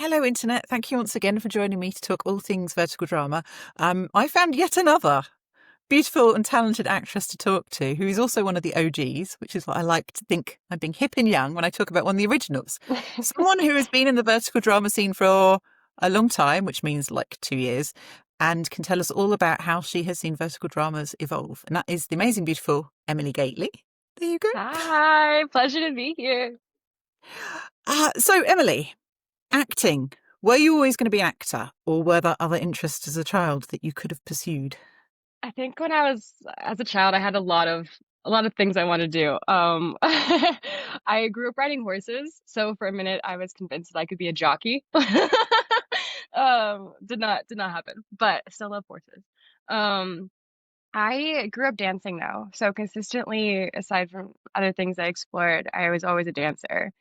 Hello, Internet. Thank you once again for joining me to talk all things vertical drama. I found yet another beautiful and talented actress to talk to who is also one of the OGs, which is what I like to think I'm being hip and young when I talk about one of the originals. Someone who has been in the vertical drama scene for a long time, which means like 2 years, and can tell us all about how she has seen vertical dramas evolve. And that is the amazing, beautiful Emily Gateley. There you go. Hi, pleasure to be here. So, Emily, acting. Were you always going to be actor, or were there other interests as a child that you could have pursued? I think when I was as a child, I had a lot of things I wanted to do. I grew up riding horses, so for a minute I was convinced that I could be a jockey. Did not happen, but I still love horses. Um, I grew up dancing though, so consistently, aside from other things I explored, I was always a dancer.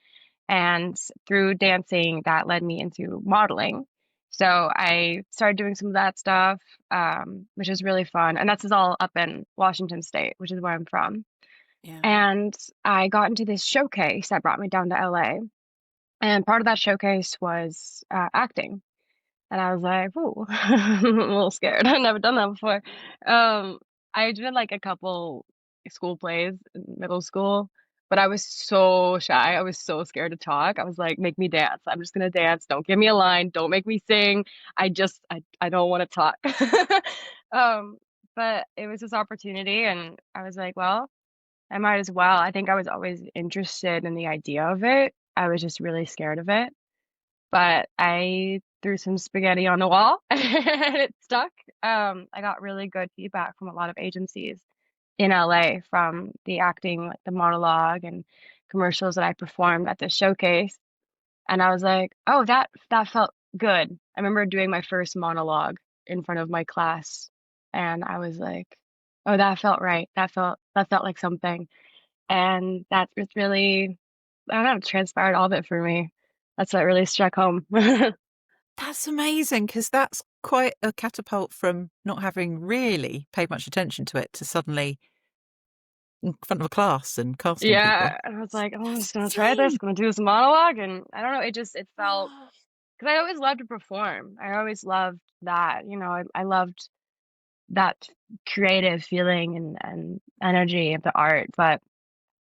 And through dancing, that led me into modeling. So I started doing some of that stuff, which is really fun. And that's all up in Washington State, which is where I'm from. Yeah. And I got into this showcase that brought me down to LA. And part of that showcase was acting. And I was like, ooh, I'm a little scared. I've never done that before. Um, I did like a couple school plays in middle school, but I was so shy. I was so scared to talk. I was like, make me dance. I'm just gonna dance. Don't give me a line. Don't make me sing. I don't want to talk. Um, but it was this opportunity, and I was like, well, I might as well. I think I was always interested in the idea of it. I was just really scared of it, but I threw some spaghetti on the wall and it stuck. I got really good feedback from a lot of agencies in LA from the acting, like the monologue and commercials that I performed at the showcase. And I was like, oh, that felt good. I remember doing my first monologue in front of my class, and I was like, oh, that felt right. That felt like something. And that was really, I don't know, transpired all of it for me. That's what really struck home. That's amazing, because that's quite a catapult from not having really paid much attention to it to suddenly in front of a class and casting people. Yeah, and I was like, oh, I'm That's just gonna try this, insane. gonna do this monologue, and I don't know, it felt because I always loved to perform. I always loved that, I loved that creative feeling and energy of the art, but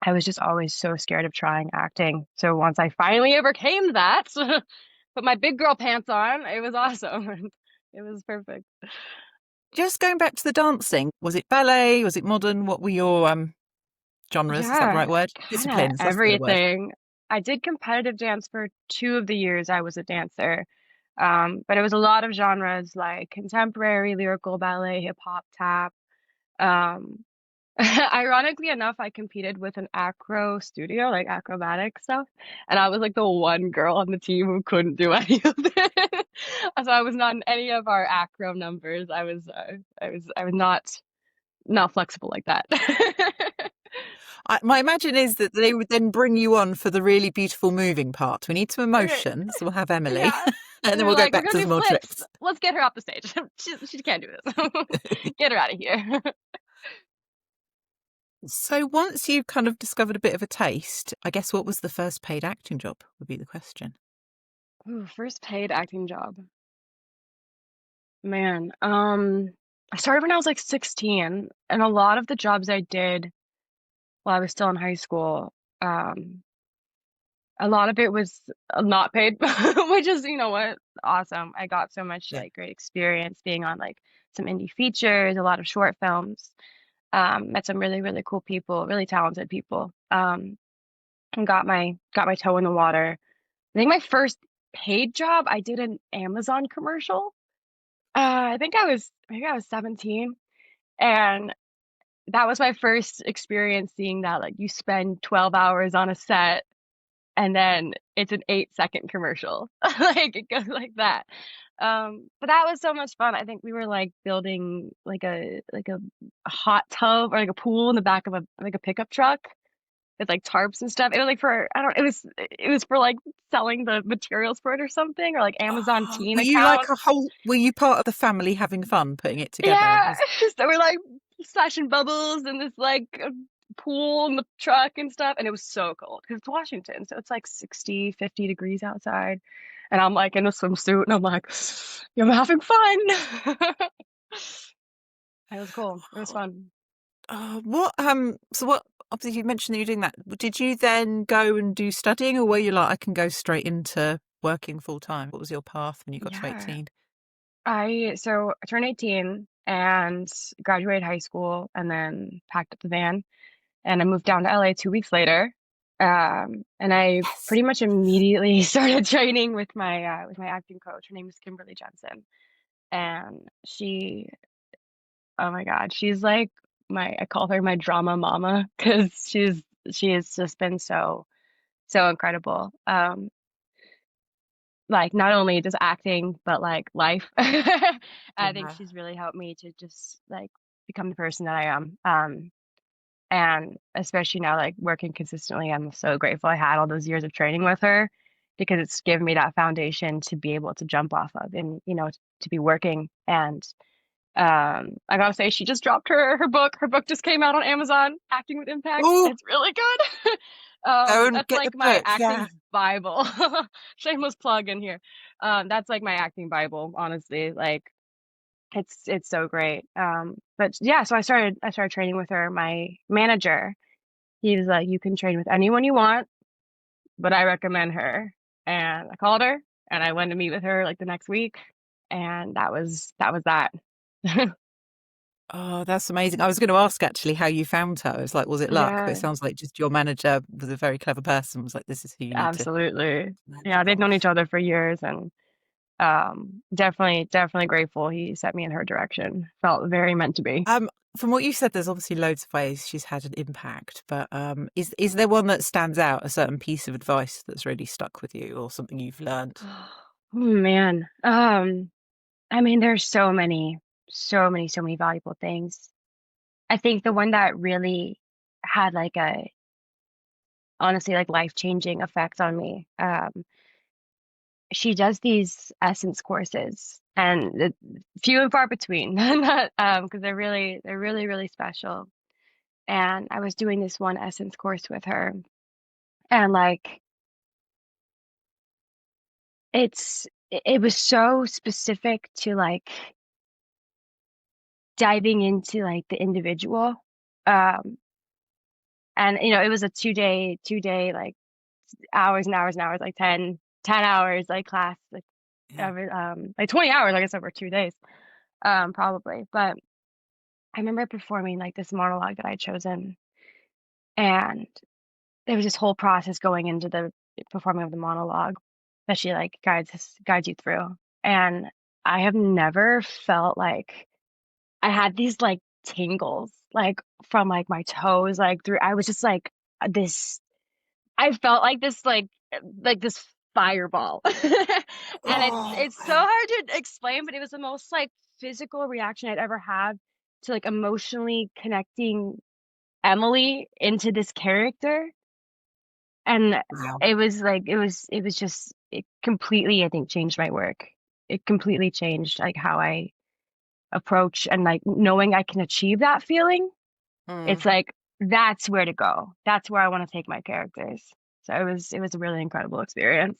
I was just always so scared of trying acting. So once I finally overcame that, put my big girl pants on, it was awesome. It was perfect. Just going back to the dancing, was it ballet? Was it modern? What were your genres? Is that the Yeah, right word? kind of Disciplines, that's the word. everything. I did competitive dance for 2 of the years I was a dancer. But it was a lot of genres like contemporary, lyrical, ballet, hip hop, tap. Um, ironically enough, I competed with an acro studio, like acrobatic stuff, and I was like the one girl on the team who couldn't do any of it. So I was not in any of our acro numbers. I was not flexible like that. My imagine is that they would then bring you on for the really beautiful moving part. We need some Okay, emotions. We'll have Emily, yeah. and And then they're we'll go like, we're back gonna to do some more flips. tricks. Let's get her off the stage. She can't do this. Get her out of here. So once you kind of discovered a bit of a taste, I guess what was the first paid acting job would be the question. Ooh, first paid acting job. Man, I started when I was like 16, and a lot of the jobs I did while I was still in high school, um, a lot of it was not paid, which is, you know what, awesome. I got so much Yeah. like great experience being on like some indie features, a lot of short films, met some really, really cool people, really talented people, and got my toe in the water. I think my first paid job, I did an Amazon commercial. I think I was 17, and that was my first experience seeing that like you spend 12 hours on a set and then it's an 8-second commercial. Like it goes like that. But that was so much fun. I think we were like building like a hot tub or like a pool in the back of a pickup truck with like tarps and stuff. It was like for I don't it was for like selling the materials for it or something, or like Amazon Oh, teen were you like a accounts. whole? Were you part of the family having fun putting it together? Yeah, so we're like splashing bubbles in this like pool in the truck and stuff. And it was so cold because it's Washington. So it's like 60, 50 degrees outside. And I'm like in a swimsuit and I'm like, I'm having fun. It was cool. It was fun. What, obviously you mentioned that you're doing that. Did you then go and do studying, or were you like, I can go straight into working full time? What was your path when you got to Yeah. 18? I turned 18 and graduated high school and then packed up the van and I moved down to LA 2 weeks later. And I Yes. pretty much immediately started training with my acting coach. Her name is Kimberly Jensen. And oh my God, she's like I call her my drama mama because she has just been so incredible. Like not only just acting, but like life. I think Yeah. she's really helped me to just like become the person that I am. And especially now, like working consistently, I'm so grateful I had all those years of training with her because it's given me that foundation to be able to jump off of and, to be working. And I gotta say, she just dropped her book. Her book just came out on Amazon, Acting with Impact. Oh, It's really good. go and That's get the like my book. Yeah. acting Bible. Shameless plug in here. That's like my acting Bible, honestly. Like it's so great. But yeah, so I started training with her. My manager, he was like, you can train with anyone you want, but I recommend her. And I called her and I went to meet with her like the next week, and that was that. Oh, that's amazing. I was going to ask actually how you found her. It's like, was it luck? But it Yeah. sounds like just your manager was a very clever person. Was like, this is who you need to Absolutely. land the Yeah, they've role. known each other for years and definitely grateful he set me in her direction. Felt very meant to be. Um, from what you said, there's obviously loads of ways she's had an impact, but is there one that stands out, a certain piece of advice that's really stuck with you, or something you've learned? Oh man. I mean there's so many valuable things. I think the one that really had like a honestly like life-changing effect on me. She does these essence courses and few and far between, not because they're really special. And I was doing this one essence course with her, and like it was so specific to like diving into like the individual. Um, and it was a two day like hours and hours and hours, like 10 hours like class, like Yeah. every like 20 hours, I guess, over 2 days, probably. But I remember performing like this monologue that I'd chosen, and there was this whole process going into the performing of the monologue that she like guides you through. And I have never felt like I had these like tingles like from like my toes like through. I was just like this. I felt like this fireball, and Oh, it's so wow. hard to explain, but it was the most like physical reaction I'd ever had to like emotionally connecting Emily into this character. And Wow. it was just it completely, I think, changed my work. It completely changed like how I approach, and like knowing I can achieve that feeling. Mm. It's like that's where to go. That's where I want to take my characters. So it was a really incredible experience.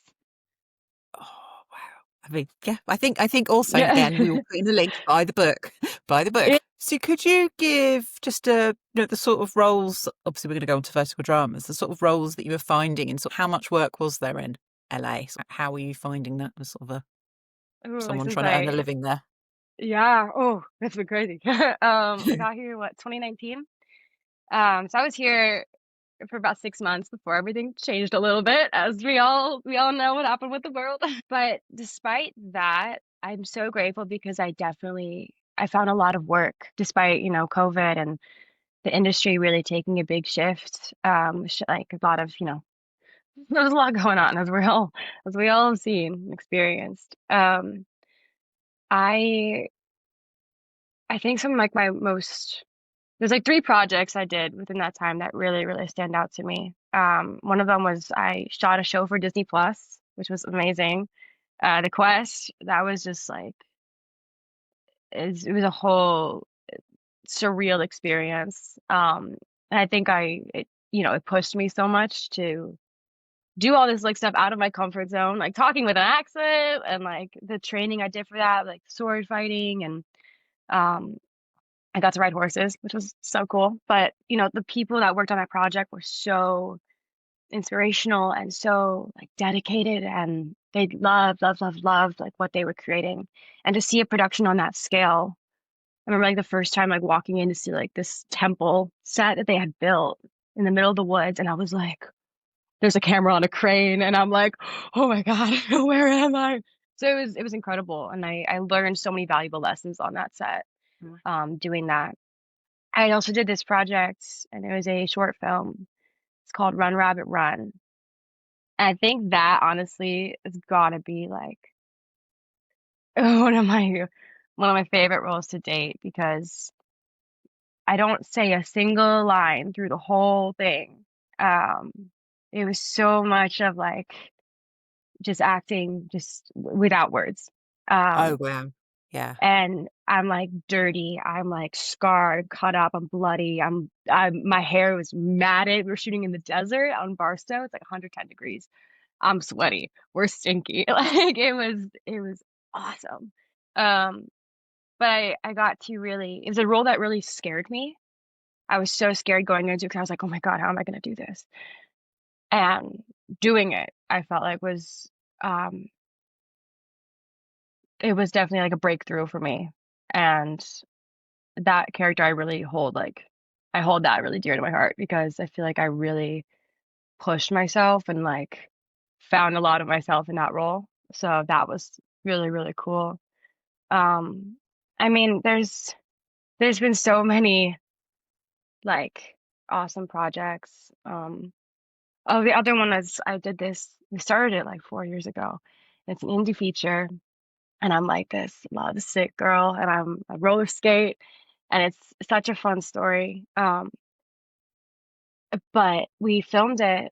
Oh, wow. I mean, yeah, I think also, Yeah. again, we will put in the link, buy the book, buy the book. So could you give just the sort of roles, obviously we're going to go on to vertical dramas, the sort of roles that you were finding, and sort of how much work was there in LA? So how were you finding that as sort of Ooh, like someone since trying to earn a living there? yeah, oh, that's been crazy. I got here, what, 2019? So I was here for about 6 months before everything changed a little bit, as we all know what happened with the world. But despite that, I'm so grateful because I found a lot of work despite, COVID and the industry really taking a big shift. Like a lot of, there was a lot going on as we all have seen and experienced. I I think some of like my most there's like three projects I did within that time that really stand out to me. One of them was I shot a show for Disney Plus, which was amazing. The Quest, that was just like it was a whole surreal experience. And I think it pushed me so much to do all this like stuff out of my comfort zone, like talking with an accent and like the training I did for that, like sword fighting and um I got to ride horses, which was so cool. But, the people that worked on that project were so inspirational and so like dedicated and they loved like what they were creating. And to see a production on that scale, I remember like the first time like walking in to see like this temple set that they had built in the middle of the woods, and I was like, there's a camera on a crane, and I'm like, oh my God, where am I? So it was incredible, and I learned so many valuable lessons on that set, Mm. doing that. I also did this project, and it was a short film. It's called Run Rabbit Run. And I think that honestly has gotta be like one of my favorite roles to date, because I don't say a single line through the whole thing. Um, it was so much of like just acting just without words. Oh Um, wow. Yeah. and I'm like dirty, I'm like scarred, cut up, I'm bloody, my hair was matted. We were shooting in the desert on Barstow. It's like 110 degrees. I'm sweaty. We're stinky. Like it was awesome. Um, but I got to really, it was a role that really scared me. I was so scared going into it because I was like, oh my God, how am I going to do this? And doing it, I felt like um, it was definitely like a breakthrough for me. And that character I hold that really dear to my heart, because I feel like I really pushed myself and like found a lot of myself in that role. So that was really, really cool. Um, I mean, there's been so many like awesome projects. Oh, the other one is I did this. We started it like 4 years ago. It's an indie feature, and I'm like this love sick girl, and I roller skate, and it's such a fun story. But we filmed it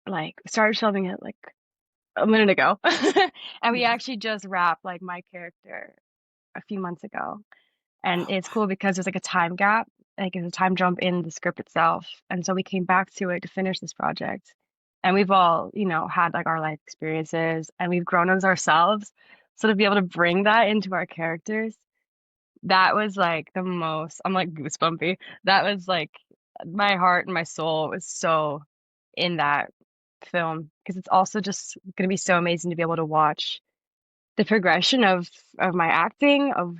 like started filming it like a minute ago, and we Yeah. actually just wrapped like my character a few months ago. And Oh it's wow. cool because there's like a time gap, like there's a time jump in the script itself. And so we came back to it to finish this project. And we've all, had like our life experiences and we've grown as ourselves. So to be able to bring that into our characters, that was like the most, I'm like goosebumpy. That was like my heart and my soul was so in that film, because it's also just going to be so amazing to be able to watch the progression of my acting, of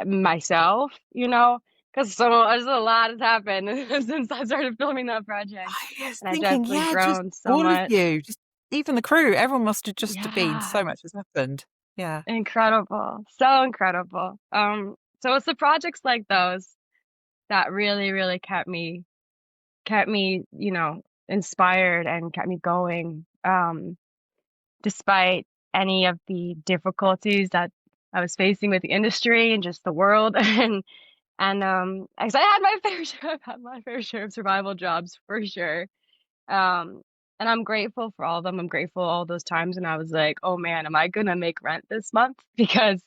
myself, because there's a lot has happened since I started filming that project, I was and I've thinking, definitely yeah, just grown so all of much. you, just even the crew, everyone must have just been so Yeah, much has happened. Yeah. incredible, so incredible. So it's the projects like those that really, really kept me, inspired and kept me going, despite any of the difficulties that I was facing with the industry and just the world. And as I had my fair share, I've had my fair share of survival jobs for sure. Um, and I'm grateful for all of them. I'm grateful all those times when I was like, oh man, am I gonna make rent this month? Because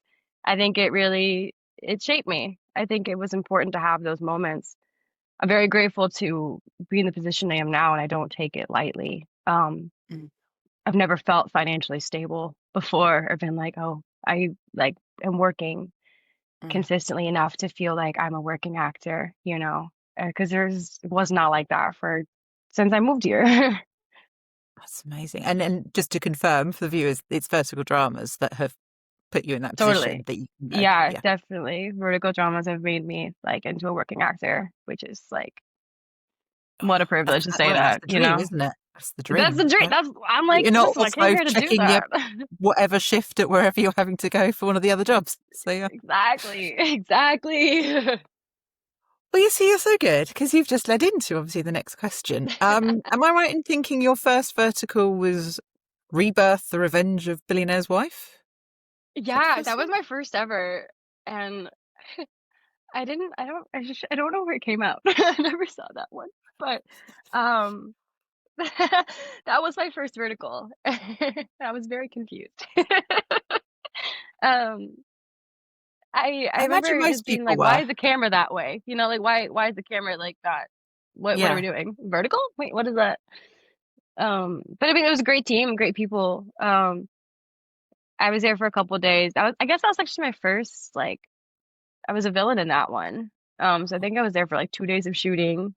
I think it shaped me. I think it was important to have those moments. I'm very grateful to be in the position I am now, and I don't take it lightly. Mm, I've never felt financially stable before or been like, oh, I like am working mm. consistently enough to feel like I'm a working actor, because it was not like that for since I moved here. That's amazing. And just to confirm for the viewers, it's vertical dramas that have put you in that position Totally. that you can go. Yeah, Yeah. definitely. Vertical dramas have made me like into a working actor, which is like what a privilege to say Well, that's that, the dream, isn't it? That's the That's the dream. dream. Yeah. I'm like, You're not listen, I came also here to do checking your that. whatever shift at wherever you're having to go for one of the other jobs. So yeah. Exactly. Exactly. Well, you see, you're so good because you've just led into obviously the next question. Am I right in thinking your first vertical was Rebirth: The Revenge of Billionaire's Wife? Is that the Yeah, first that was one? my first ever, and I don't know where it came out. I never saw that one, but um, that was my first vertical. I was very confused. Um, I I imagine remember just most being people like, "Why were. is the camera that way?" Like why is the camera like that? What are we Yeah, doing? Vertical? Wait, what is that? But I mean, it was a great team, great people. I was there for a couple of days. I guess that was actually my first, like, I was a villain in that one. So I think I was there for like 2 days of shooting.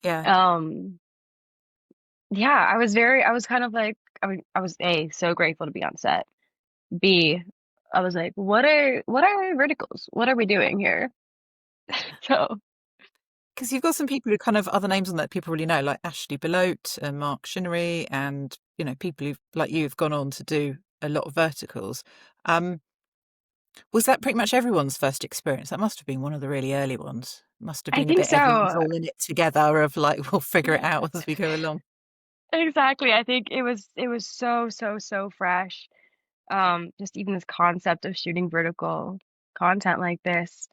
yeah. Um, yeah, I was kind of like, I mean, I was A, so grateful to be on set. B, I was like, what are verticals? What are we doing here? So Because you've got some people who kind of other names on that people really know, like Ashley Belote and Mark Shinnery, and people who've like you've gone on to do a lot of verticals. Um, was that pretty much everyone's first experience? That must have been one of the really early ones. Must have I been a think bit everyone's so. all in it together of like we'll figure it out as we go along. Exactly. I think it was so fresh. Just even this concept of shooting vertical content like this.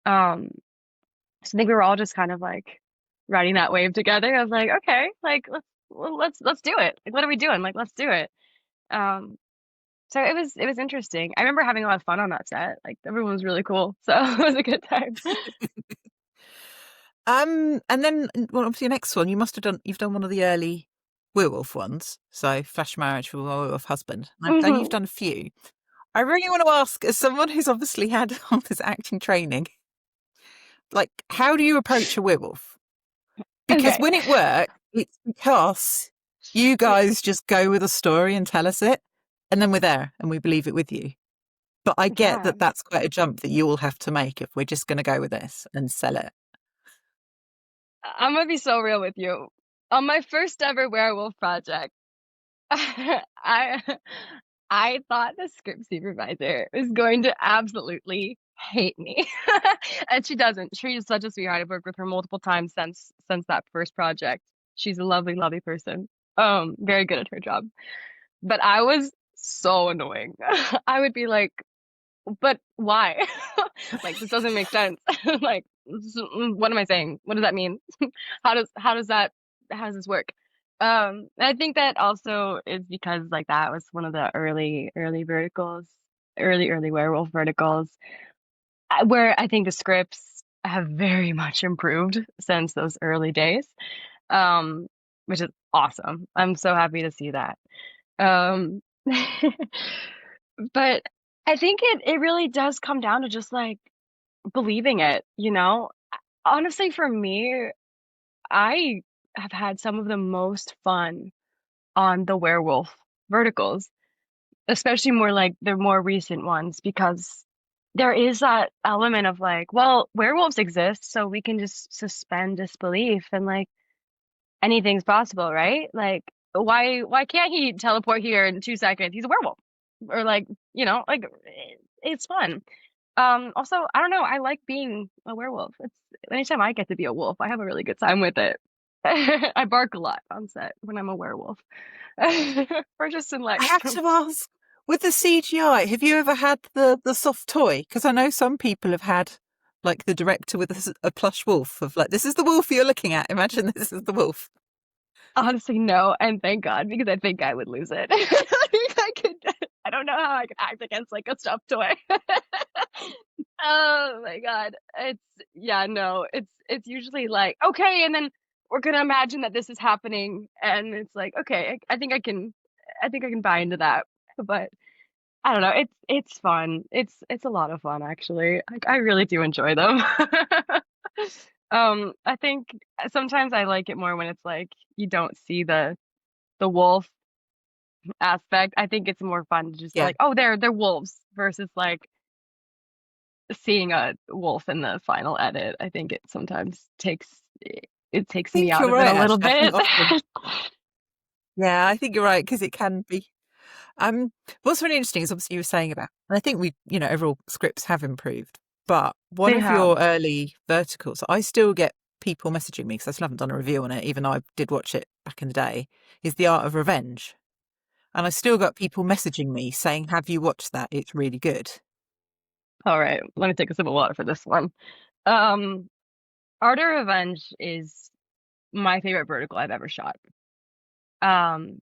Um, so I think we were all just kind of like riding that wave together. I was like, okay, like let's do it. Like, what are we doing? Like, let's do it. Um, so it was interesting. I remember having a lot of fun on that set. Like everyone was really cool. So it was a good time. And then well, obviously, your next one you've done one of the early werewolf ones, so Flash Marriage for a Werewolf Husband. And you've Hmm. done a few. I really want to ask, as someone who's obviously had all this acting training, like, how do you approach a werewolf? Because Okay. when it works, it's because you guys just go with a story and tell us it, and then we're there and we believe it with you. But I get Yeah. that that's quite a jump that you all have to make if we're just going to go with this and sell it. I'm gonna be so real with you. On my first ever werewolf project, I I thought the script supervisor was going to absolutely hate me. And she doesn't. She's such a sweetheart. I've worked with her multiple times since that first project. She's a lovely, lovely person. Very good at her job. But I was so annoying. I would be like, but why? Like this doesn't make sense. Like what am I saying? What does that mean? How does this work? I think that also is because like that was one of the early verticals, early werewolf verticals, where I think the scripts have very much improved since those early days. Um, which is awesome. I'm so happy to see that. Um, but I think it really does come down to just like believing it, you know? Honestly, for me, I have had some of the most fun on the werewolf verticals, especially more like the more recent ones, because there is that element of like, well, werewolves exist, so we can just suspend disbelief and like anything's possible, right? Like, why can't he teleport here in 2 seconds? He's a werewolf. Or like, like it's fun. Also, I don't know, I like being a werewolf. It's anytime I get to be a wolf, I have a really good time with it. I bark a lot on set when I'm a werewolf. Or just in I life. have to ask, with the CGI, have you ever had the soft toy? Because I know some people have had like the director with a plush wolf of like, this is the wolf you're looking at. Imagine this is the wolf. Honestly, no, and thank God, because I think I would lose it. I don't know how I could act against like a stuffed toy. Oh my God. Yeah, no, it's usually like, okay, and then we're gonna imagine that this is happening, and it's like, okay, I think I can buy into that. But I don't know, it's fun. It's a lot of fun actually. I really do enjoy them. I think sometimes I like it more when it's like you don't see the wolf aspect. I think it's more fun to just be Yeah. like, oh, they're wolves versus like seeing a wolf in the final edit. I think it I takes me think out you're of it right, a little actually. I think bit. often, yeah, I think you're right because it can be. Um, what's really interesting is obviously you were saying about, and I think overall scripts have improved, but one They of have. your early verticals, I still get people messaging me because I still haven't done a review on it, even though I did watch it back in the day, is The Art of Revenge. And I still got people messaging me saying, have you watched that? It's really good. All right, let me take a sip of water for this one. Um, Art of Revenge is my favorite vertical I've ever shot. Um,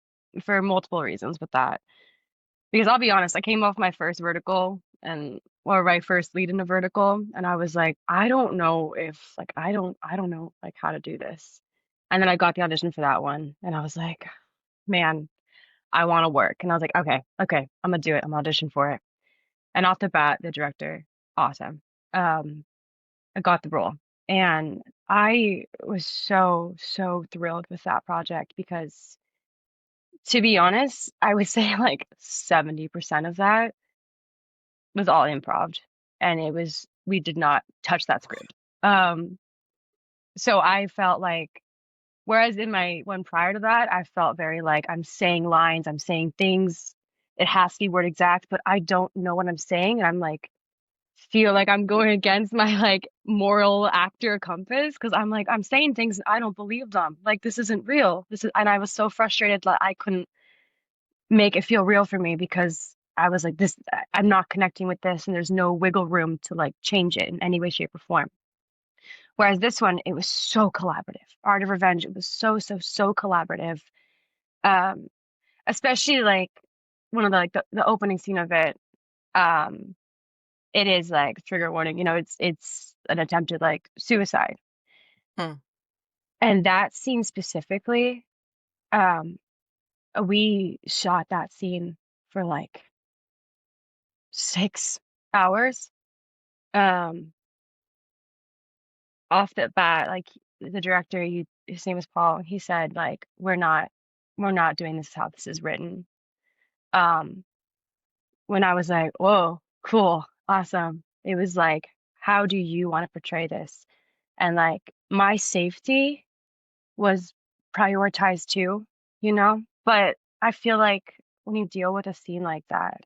for multiple reasons with that. Because I'll be honest, I came off my first vertical or my first lead in a vertical, and I was like, I don't know if like I don't know like how to do this. And then I got the audition for that one, and I was like, man, I want to work. And I was like, okay, I'm gonna do it. I'm gonna audition for it. And off the bat, the director, awesome. Um, I got the role. And I was so, so thrilled with that project because, to be honest, I would say like 70% of that was all improv. And we did not touch that script. Um, so I felt like, whereas in my one prior to that, I felt very like I'm saying lines, I'm saying things. It has to be word exact, but I don't know what I'm saying. And I'm like, feel like I'm going against my like moral actor compass because I'm like, I'm saying things and I don't believe them. Like, this isn't real. And I was so frustrated that I couldn't make it feel real for me because I was like, I'm not connecting with this, and there's no wiggle room to like change it in any way, shape, or form. Whereas this one, it was so collaborative. Art of Revenge, it was so, so, so collaborative. Um, Especially like one of the like the opening scene of it. Um, it is like trigger warning, it's an attempted like suicide. Hmm. And that scene specifically, um, we shot that scene for like 6 hours. Um, Off the bat, like the director, his name is Paul, he said like we're not doing this how this is written. Um, when I was like, whoa, cool, awesome. It was like, how do you want to portray this? And like my safety was prioritized too, you know? But I feel like when you deal with a scene like that,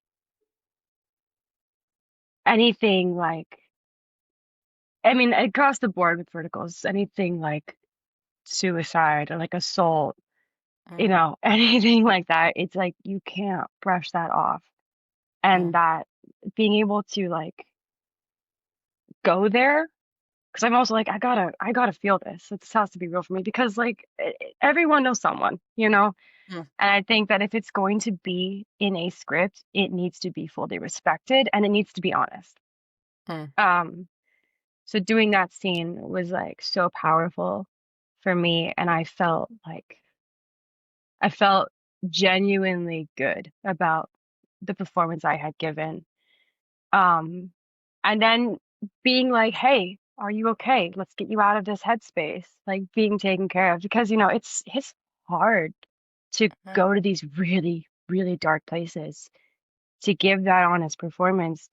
anything like, I mean, across the board with verticals, anything like suicide or like assault, Mm, anything like that, it's like you can't brush that off. And mm, that being able to like go there, because I'm also like, I gotta feel this. This has to be real for me because like everyone knows someone, you know? mm, And I think that if it's going to be in a script, it needs to be fully respected and it needs to be honest. mm, Um, so doing that scene was like so powerful for me, and I felt genuinely good about the performance I had given. Um, and then being like, hey, are you okay? Let's get you out of this headspace, like being taken care of because it's hard to mm, go to these really, really dark places to give that honest performance.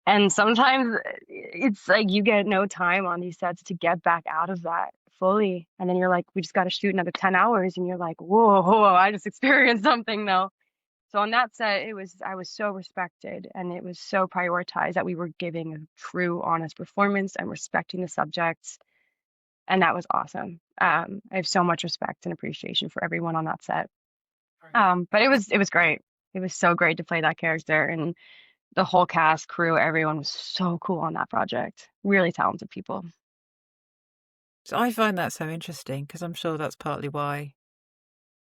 And sometimes it's like you get no time on these sets to get back out of that fully. And then you're like, we just got to shoot another 10 hours. And you're like, whoa, whoa, I just experienced something though. So on that set, I was so respected and it was so prioritized that we were giving a true, honest performance and respecting the subjects. And that was awesome. I have so much respect and appreciation for everyone on that set. But it was great. It was so great to play that character, and the whole cast, crew, everyone was so cool on that project. Really talented people. So I find that so interesting because I'm sure that's partly why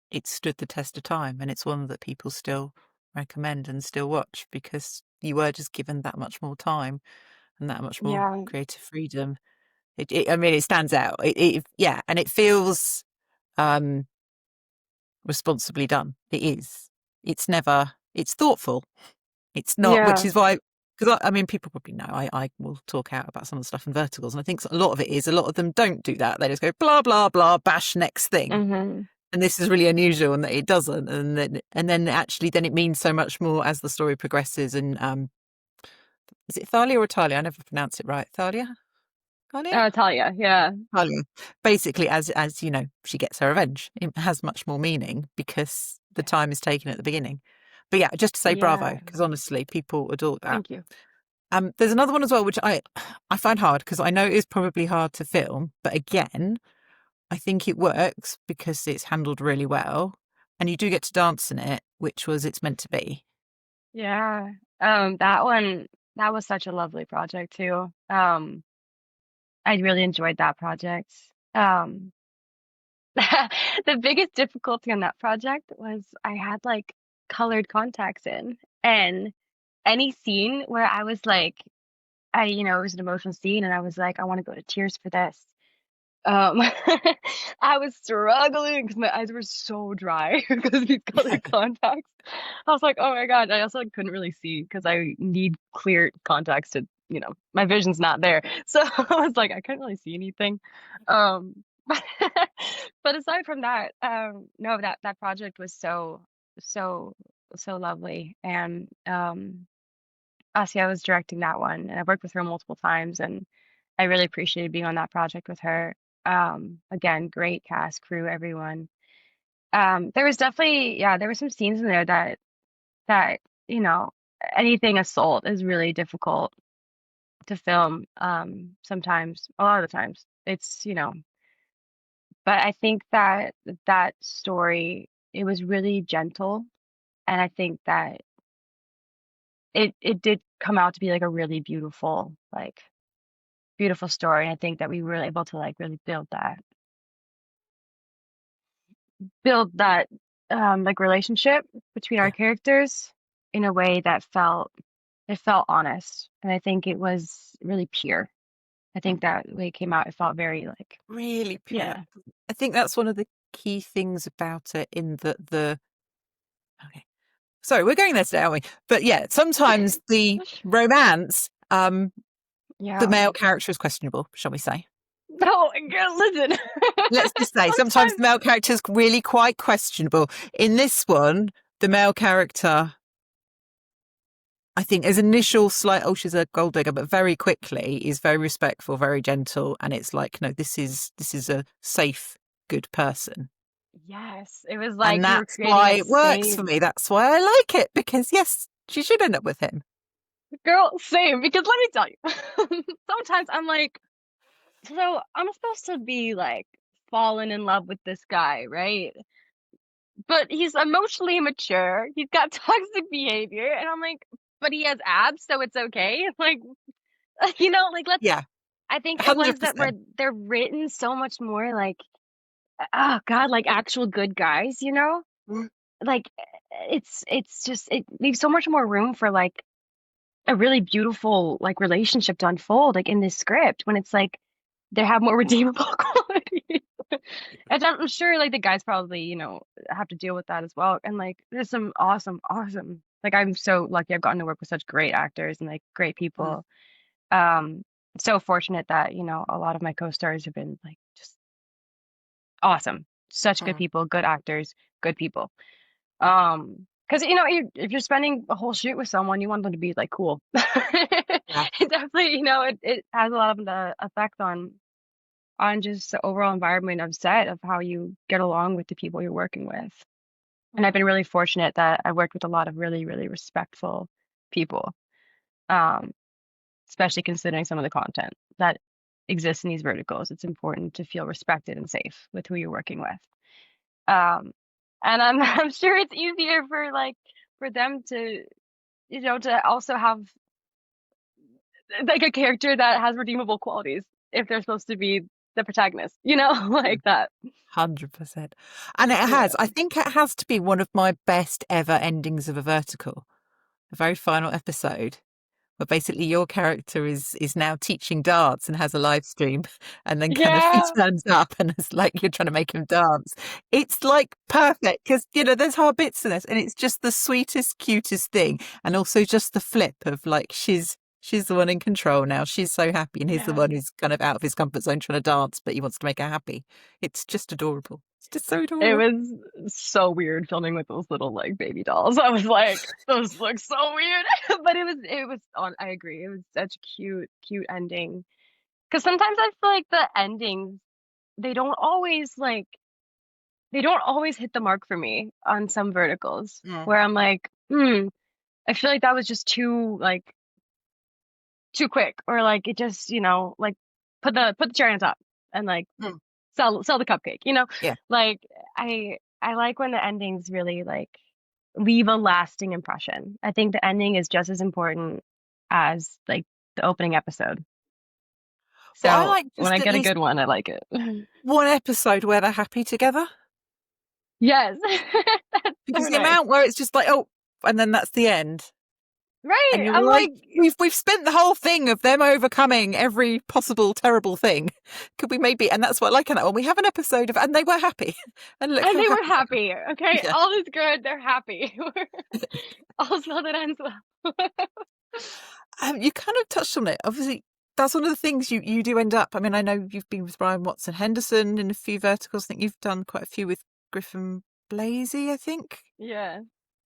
it stood the test of time, and it's one that people still recommend and still watch because you were just given that much more time and that much more Yeah, creative freedom. I mean, it stands out. Yeah, and it feels um, responsibly done. It is. It's never. It's thoughtful. It's not, which yeah, is why. Because I mean, people probably know I will talk out about some of the stuff in verticals, and I think a lot of it is a lot of them don't do that. They just go blah blah blah, bash next thing. hmm, And this is really unusual, and that it doesn't, and then actually, then it means so much more as the story progresses. And is it Thalia or Talia? I never pronounce it right. Thalia, Thalia, Talia, yeah, Talia. Basically, as you know, she gets her revenge. It has much more meaning because the time is taken at the beginning. But yeah, just to say yeah. bravo, because honestly, people adore that. Thank you. There's another one as well, which I find hard because I know it is probably hard to film, but again, I think it works because it's handled really well, and you do get to dance in it, which was It's Meant to Be. Yeah. That one, that was such a lovely project too. I really enjoyed that project. Um, the biggest difficulty on that project was I had like colored contacts in, and any scene where I was like, it was an emotional scene, and I was like, I want to go to tears for this. I was struggling because my eyes were so dry because of these color contacts. I was like, oh my God. I also like couldn't really see because I need clear contacts to, my vision's not there. So I was like, I couldn't really see anything. But, but aside from that, no, that project was so, so lovely. And Asya was directing that one, and I've worked with her multiple times, and I really appreciated being on that project with her. Again, great cast, crew, everyone. There was definitely, yeah, there were some scenes in there that, you know, anything assault is really difficult to film. Sometimes, a lot of the times, but I think that that story, it was really gentle, and I think that it did come out to be like a really beautiful story. And I think that we were able to like really build that like relationship between our Yeah. characters in a way that felt honest. And I think it was really pure. I think that way it came out, it felt very like, Really pure. yeah. I think that's one of the key things about it in that okay. Sorry, we're going there today, aren't we? But yeah, sometimes the romance, the Yeah. male character is questionable, shall we say? No, girl, listen. Let's just say sometimes Sometimes, the male character is really quite questionable. In this one, the male character, I think, as initial slight, oh, she's a gold digger, but very quickly is very respectful, very gentle, and it's like, no, this is a safe, good person. yes, it was And like you were that's creating why a it works for safe me. That's why I like it, because yes, she should end up with him. girl, same. Because let me tell you, sometimes I'm like, so I'm supposed to be like falling in love with this guy, right? But he's emotionally immature. He's got toxic behavior, and I'm like, but he has abs, so it's okay. Like, like let's. Yeah, I think ones that were 100%. they're written so much more like, oh God, like actual good guys, Like it's just it leaves so much more room for like a really beautiful like relationship to unfold like in this script when it's like they have more redeemable qualities. And I'm sure like the guys probably, have to deal with that as well. And like there's some awesome like I'm so lucky I've gotten to work with such great actors and like great Mm, people. Um so fortunate that, a lot of my co-stars have been like just awesome. Such good mm, people, good actors, good people. Because if you're spending a whole shoot with someone, you want them to be like cool. yeah. It definitely, it has a lot of the effect on just the overall environment of set of how you get along with the people you're working with. And I've Mm, been really fortunate that I worked with a lot of really, really respectful people. Um, Especially considering some of the content that exists in these verticals. It's important to feel respected and safe with who you're working with. Um, and I'm I'm sure it's easier for them to to also have like a character that has redeemable qualities if they're supposed to be the protagonist, mm, like that. 100%. And it Yeah. has, I think it has to be one of my best ever endings of a vertical. The very final episode, where basically your character is now teaching dance and has a live stream, and then kind of he Yeah. turns up and it's like you're trying to make him dance. It's like perfect because there's hard bits in this, and it's just the sweetest, cutest thing, and also just the flip of like she's the one in control now. She's so happy, and he's the Yeah. one who's kind of out of his comfort zone trying to dance, but he wants to make her happy. It's just adorable. It's just so It adorable. was so weird filming with those little like baby dolls. I was like, those look so weird. But it was on I agree. It was such a cute ending. Because sometimes I feel like the endings, they don't always like they don't always hit the mark for me on some verticals Mm, where I'm like, I feel like that was just too quick, or like it just, like put the cherry on top and like mm, sell the cupcake, yeah. Like I like when the endings really like leave a lasting impression. I think the ending is just as important as like the opening episode. Well, I So like when I just at get a least good one, I like it. one episode where they're happy together. Yes. That's so Because the nice. amount where it's just like, oh, and then that's the end. And Right. you're I'm like, like, we've spent the whole thing of them overcoming every possible terrible thing. Could we maybe? And that's what I like in that one. We have an episode of, and they were happy, and look and how they were happy they happy. are. Okay. Yeah. All is good. They're happy. All's well that ends well. You kind of touched on it. Obviously, that's one of the things you do end up. I mean, I know you've been with Brian Watson Henderson in a few verticals. I think you've done quite a few with Griffin Blasey, I think. Yeah.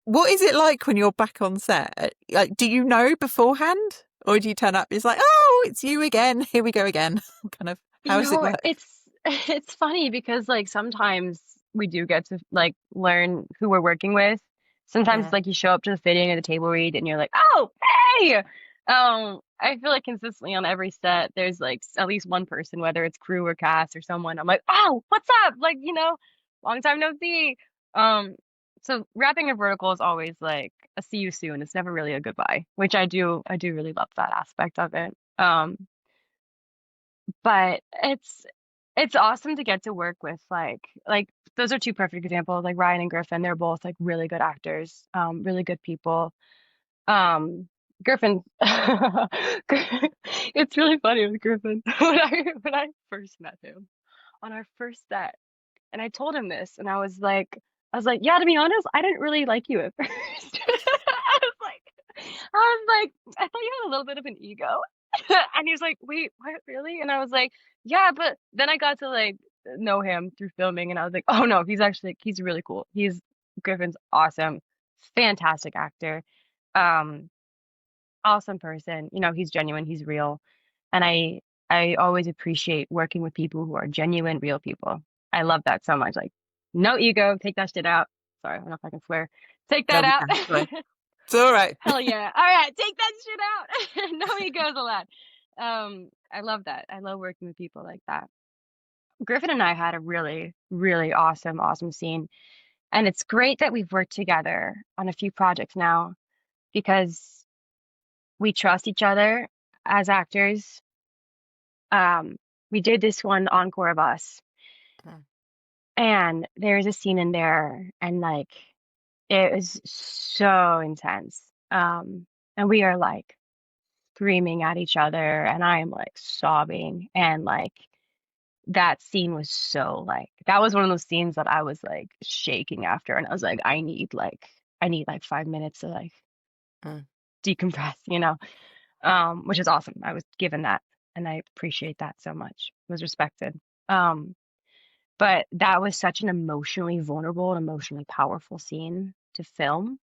What is it like when you're back on set? Like, do you know beforehand? Or do you turn up? It's like, oh, it's you again. Here we go again. Kind of, how You does it know, work? it's funny because like sometimes we do get to like learn who we're working with. Sometimes Yeah. like you show up to the fitting or the table read and you're like, oh, hey. I feel like consistently on every set there's like at least one person, whether it's crew or cast or someone. I'm like, oh, what's up? Like, long time no see. Um, so wrapping a vertical is always like a see you soon. It's never really a goodbye, which I do really love that aspect of it. But it's awesome to get to work with like those are two perfect examples, like Ryan and Griffin. They're both like really good actors, really good people. Um, Griffin, it's really funny with Griffin when I first met him on our first set, and I told him this, and I was like, yeah, to be honest, I didn't really like you at first. I was like, I thought you had a little bit of an ego. And he was like, wait, what, really? And I was like, yeah, but then I got to like know him through filming, and I was like, oh no, he's really cool. Griffin's awesome, fantastic actor, um, awesome person. He's genuine, he's real, and I always appreciate working with people who are genuine, real people. I love that so much. Like, no ego, take that shit out. Sorry, I don't know if I can swear. Take No, that we out. can. Right. It's all right. Hell yeah. All right, take that shit out. No egos allowed. I love that. I love working with people like that. Griffin and I had a really, really awesome scene. And it's great that we've worked together on a few projects now because we trust each other as actors. We did this one encore of us, Mm. and there's a scene in there, and like it was so intense. And we are like screaming at each other, and I am like sobbing, and like that was one of those scenes that I was like shaking after, and I was like, I need like 5 minutes to like Mm. decompress, which is awesome. I was given that, and I appreciate that so much. It was respected. Um, but that was such an emotionally vulnerable and emotionally powerful scene to film.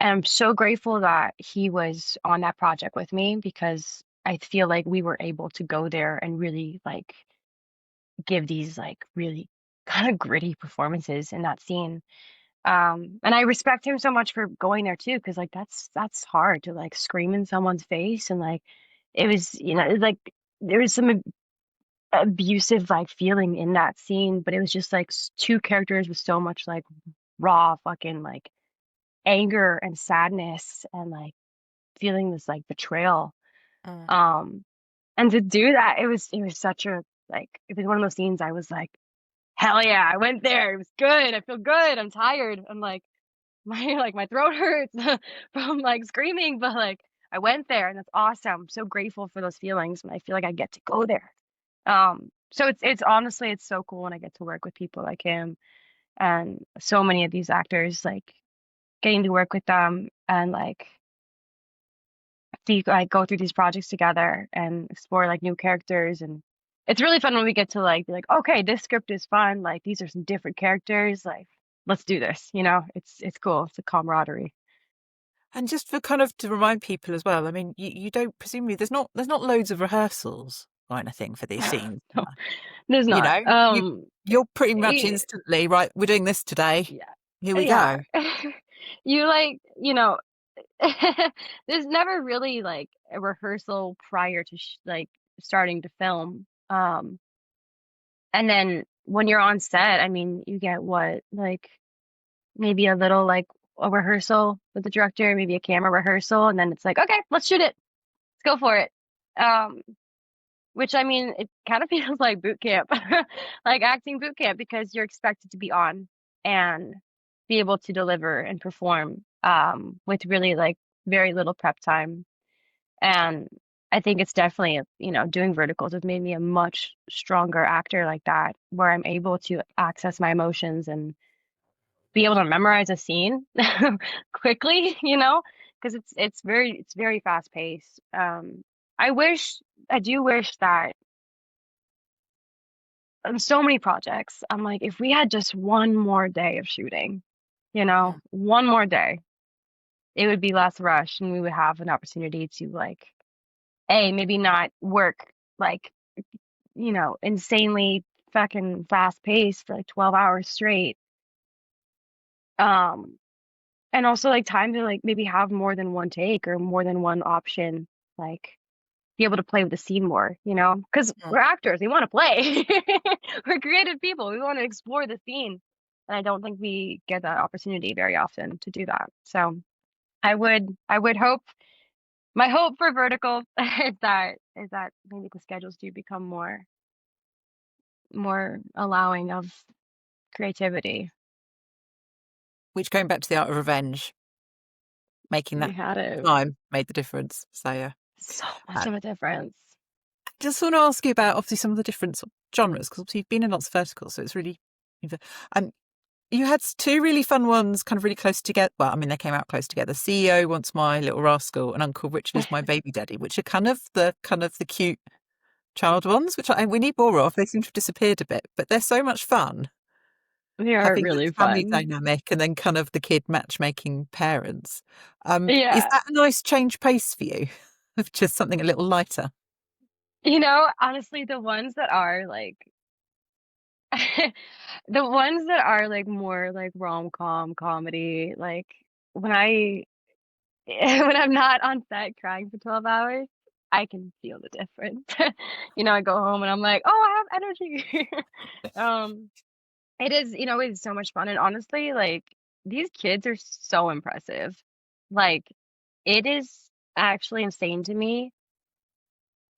And I'm so grateful that he was on that project with me because I feel like we were able to go there and really like give these like really kind of gritty performances in that scene. And I respect him so much for going there too, because like that's hard to like scream in someone's face, and like it was, it was like there was some abusive like feeling in that scene, but it was just like two characters with so much like raw fucking like anger and sadness and like feeling this like betrayal. Mm. Um, and to do that, it was such a like it was one of those scenes I was like, hell yeah, I went there. It was good. I feel good. I'm tired. I'm like my throat hurts from like screaming, but like I went there and that's awesome. I'm so grateful for those feelings and I feel like I get to go there. So it's honestly it's so cool when I get to work with people like him and so many of these actors, like getting to work with them and like see like go through these projects together and explore like new characters. And it's really fun when we get to like be like, okay, this script is fun, like these are some different characters, like let's do this, it's cool, it's a camaraderie. And just for kind of to remind people as well, I mean, you don't presumably there's not loads of rehearsals or anything for these scenes. No, there's You not. know, you're pretty much Y- instantly right. We're doing this today. yeah, Here we yeah. go. You like, there's never really like a rehearsal prior to like starting to film. And then when you're on set, I mean, you get what, like maybe a little like a rehearsal with the director, maybe a camera rehearsal, and then it's like, okay, let's shoot it. Let's go for it. Um, which I mean, it kind of feels like boot camp, like acting boot camp, because you're expected to be on and be able to deliver and perform with really like very little prep time. And I think it's definitely, doing verticals has made me a much stronger actor like that, where I'm able to access my emotions and be able to memorize a scene quickly, because it's very fast paced. I wish, I do wish that on so many projects, I'm like, if we had just one more day of shooting, Mm. one more day, it would be less rush and we would have an opportunity to like, A, maybe not work like, insanely fucking fast paced for like 12 hours straight. Um, and also like time to like maybe have more than one take or more than one option, like be able to play with the scene more, because Mm. we're actors, we want to play. We're creative people, we want to explore the scene. And I don't think we get that opportunity very often to do that. So I would hope, my hope for vertical is that maybe the schedules do become more allowing of creativity. Which, going back to the art of revenge, making We that had it time made the difference. So yeah. so much Uh, of a difference. just want to ask you about obviously some of the different sort of genres, because obviously you've been in lots of verticals, so it's really. Um, you had two really fun ones, kind of really close together. Well, I mean, they came out close together. CEO Wants My Little Rascal and Uncle Richard Is My Baby Daddy, which are kind of the cute child ones, which we need more of. They seem to have disappeared a bit, but they're so much fun. They are Having that really family fun. dynamic and then kind of the kid matchmaking parents. Is Yeah. that a nice change pace for you? Of just something a little lighter? Honestly, the ones that are like the ones that are like more like rom-com comedy, like when I when I'm not on set crying for 12 hours, I can feel the difference. I go home and I'm like, "Oh, I have energy." Um, it is so much fun and honestly, like these kids are so impressive. Like it is actually insane to me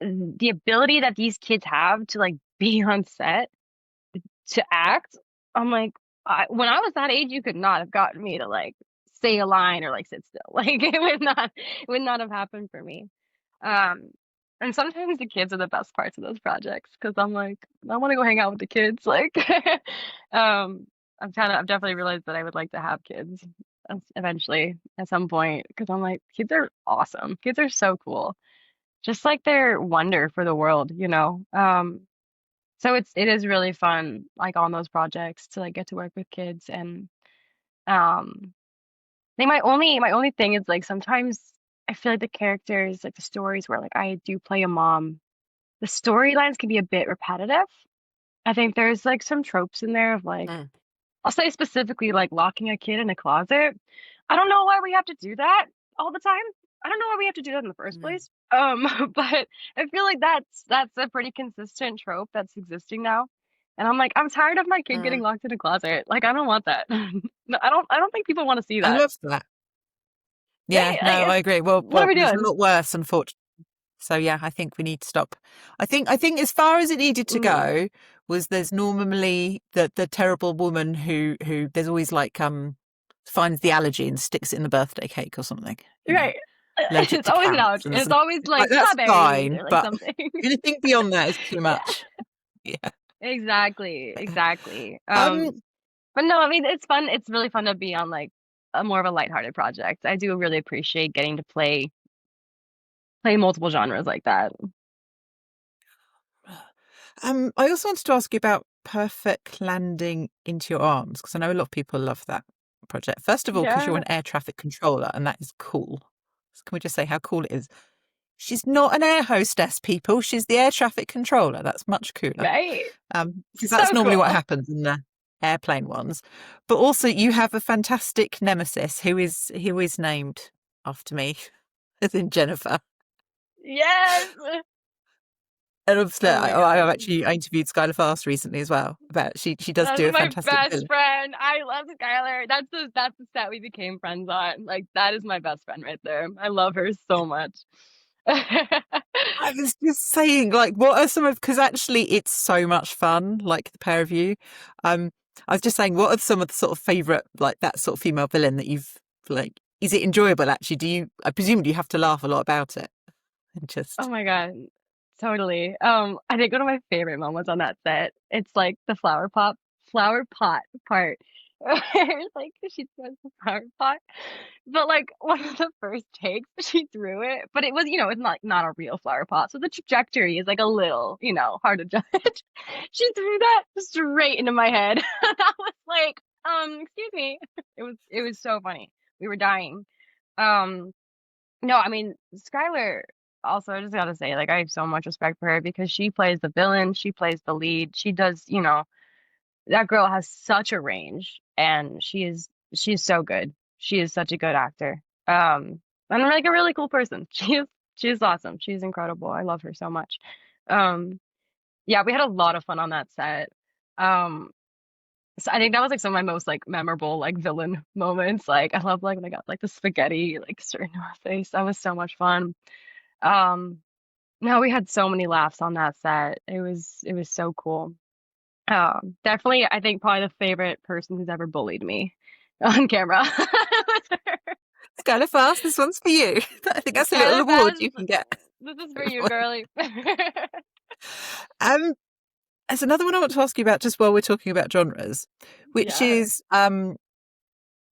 the ability that these kids have to like be on set to act. I'm like, when I was that age, you could not have gotten me to like say a line or like sit still. Like it would not have happened for me. Um, and sometimes the kids are the best parts of those projects because I'm like, I want to go hang out with the kids. Like, um, I've definitely realized that I would like to have kids eventually at some point because I'm like, kids are awesome. Kids are so cool. Just like their wonder for the world, you know? So it is really fun, like on those projects to like get to work with kids and um I think my only thing is like sometimes I feel like the characters, like the stories where like I do play a mom, the storylines can be a bit repetitive. I think there's like some tropes in there of like Mm. I'll say specifically like locking a kid in a closet. I don't know why we have to do that all the time. I don't know why we have to do that in the first Mm. place. But I feel like that's a pretty consistent trope that's existing now. And I'm like, I'm tired of my kid getting Mm. locked in a closet. Like, I don't want that. No, I don't think people want to see I that. love that. Yeah, Right? no, Like, I agree. Well, what are well, we there's a doing? lot worse, unfortunately. So yeah, I think we need to stop. I think as far as it needed to Mm, go was there's normally the terrible woman who there's always like finds the allergy and sticks it in the birthday cake or something, right. allergic It's to always an cats allergy. and It's stuff. always It's like like that's strawberries fine, or like but something. anything beyond that is too Yeah, much. Yeah. exactly. Exactly. Um But no, I mean, it's fun. It's really fun to be on like a more of a lighthearted project. I do really appreciate getting to play multiple genres like that. I also wanted to ask you about Perfect Landing into Your Arms, because I know a lot of people love that project. First of all, because you're Yeah, an air traffic controller, and that is cool. So can we just say how cool it is? She's not an air hostess, people. She's the air traffic controller. That's much cooler. right. Because that's So normally what cool. happens in the airplane ones. But also, you have a fantastic nemesis who is named after me, as in Jennifer. Yes. And obviously, Oh my God. I interviewed Skylar Fast recently as well. About she does That's do a my fantastic best villain. friend. I love Skylar. That's the set we became friends on. Like that is my best friend right there. I love her so much. I was just saying, like, what are some of, because actually it's so much fun, like the pair of you. Um, I was just saying, what are some of the sort of favourite, like that sort of female villain that you've like is it enjoyable actually? I presume you have to laugh a lot about it and Oh just my God. Totally. I think one of my favorite moments on that set, it's like the flower pot part. Where like she throws the flower pot. But like one of the first takes, she threw it, but it was, it's not a real flower pot. So the trajectory is like a little, hard to judge. She threw that straight into my head. And I was like, excuse me. It was so funny. We were dying. Um no, I mean, Skylar, also, I just gotta say, like, I have so much respect for her because she plays the villain, she plays the lead, she does, that girl has such a range, and she's so good. She is such a good actor. And like a really cool person. She is awesome. She's incredible. I love her so much. Um, yeah, we had a lot of fun on that set. Um, so I think that was like some of my most like memorable like villain moments. Like I love like when I got like the spaghetti like straight in her face. That was so much fun. Um, no, we had so many laughs on that set. It was so cool. Definitely, I think probably the favorite person who's ever bullied me on camera. Skylar Fast, this one's for you. I think that's a little Skylar award Baz, you can get. this is for you, girly. Um, there's another one I want to ask you about just while we're talking about genres, which Yeah. is